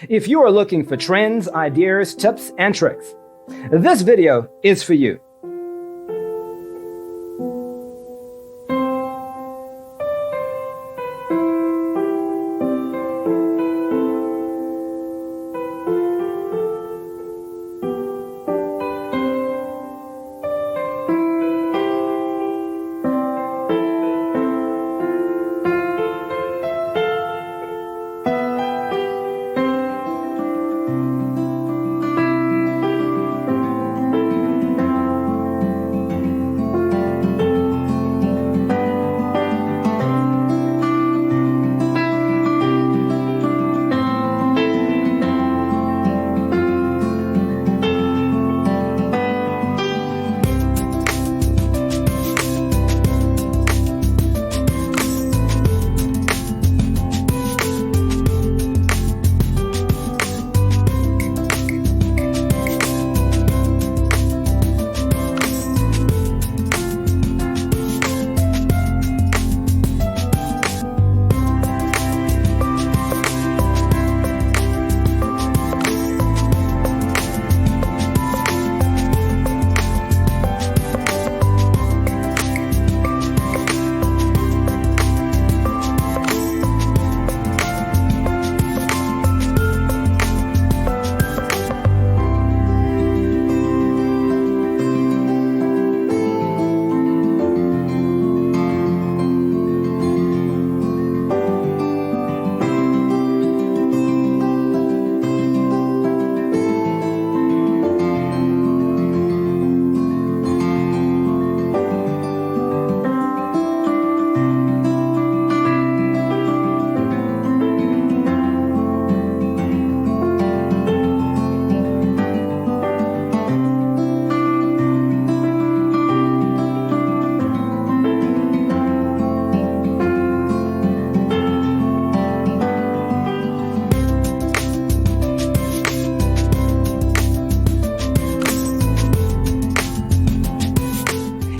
If you are looking for trends, ideas, tips, and tricks, this video is for you.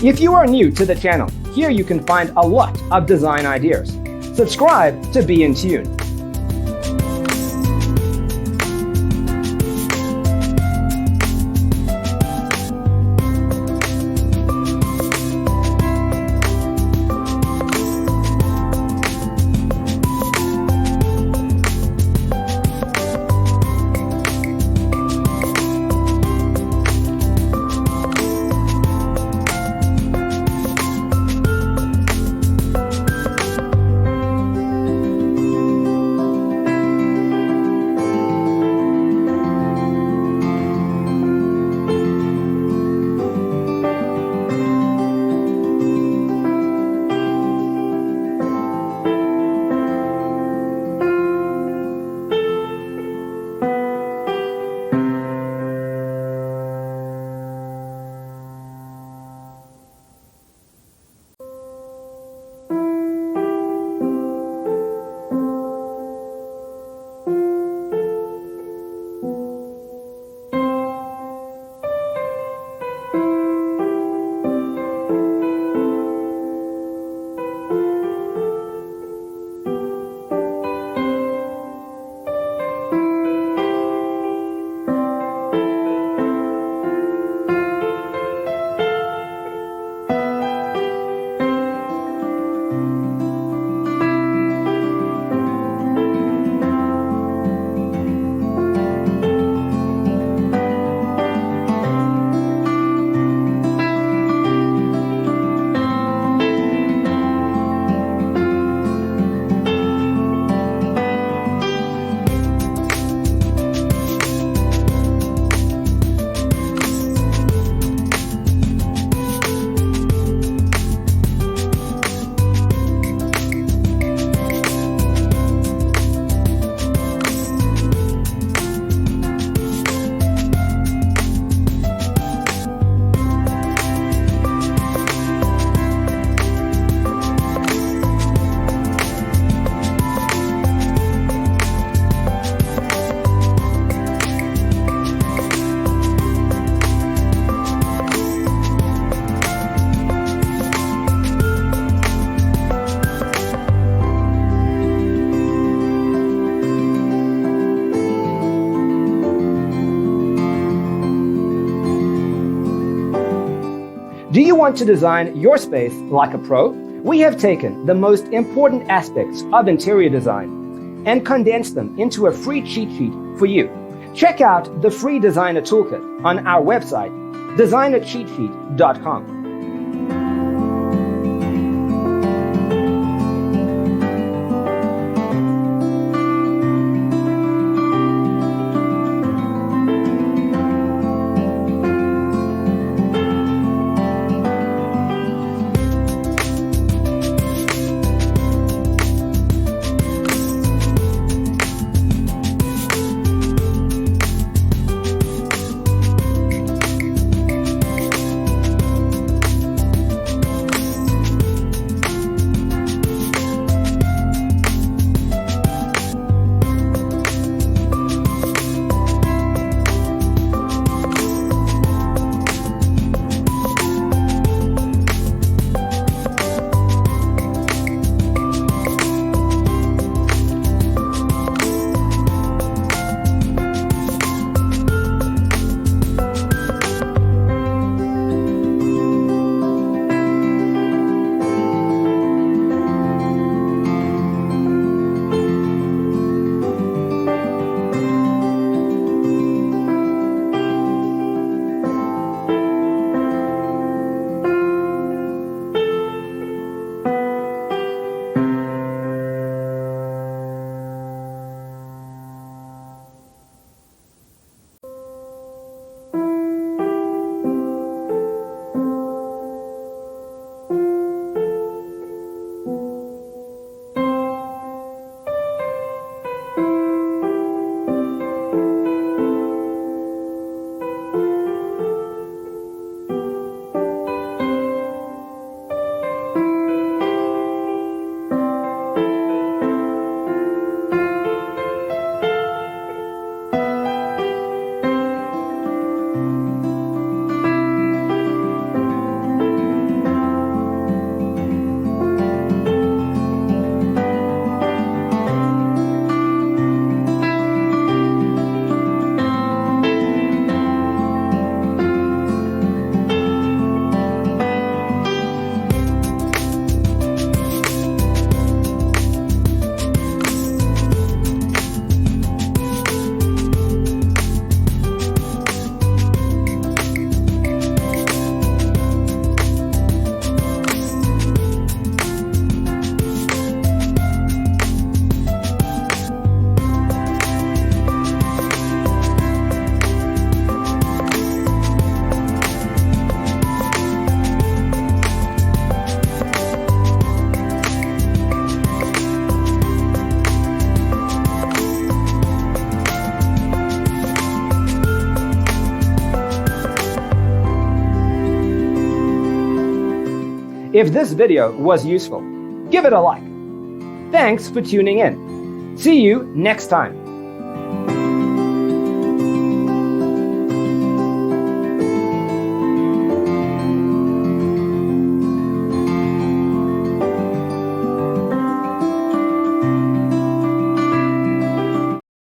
If you are new to the channel, here you can find a lot of design ideas. Subscribe to be in tune. Do you want to design your space like a pro? We have taken the most important aspects of interior design and condensed them into a free cheat sheet for you. Check out the free designer toolkit on our website, designercheatsheet.com. If this video was useful, give it a like. Thanks for tuning in. See you next time.